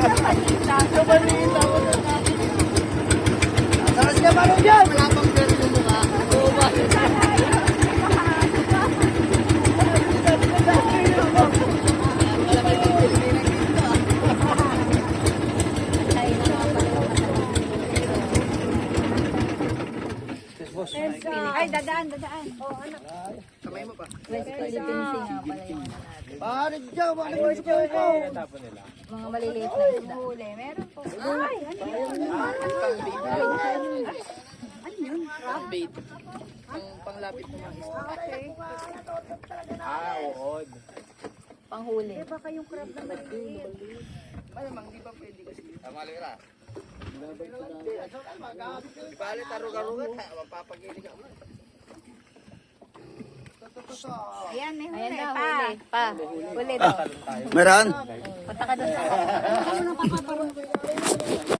Taras ka pa rin dyan! Wala pang pero yung mukha. Oo ba? Ay, dadaan. Kamay mo pa. West Philippines nga pala yung Pare dyan! Bakit mo siya ito? mga maliliit na isda. Huli, meron po. Ay, ano yun? Bait. Ang panglapit mo mga isda. Panghuli. Baka yung crab na maliliit. Malamang di ba pwede kasi. Tama lira. Di ba alit aruga-ruga? Mapapagilig ako. Ayan, may huli. Ayan na, huli. Pa. Huli daw. Meron? Punta ka doon sa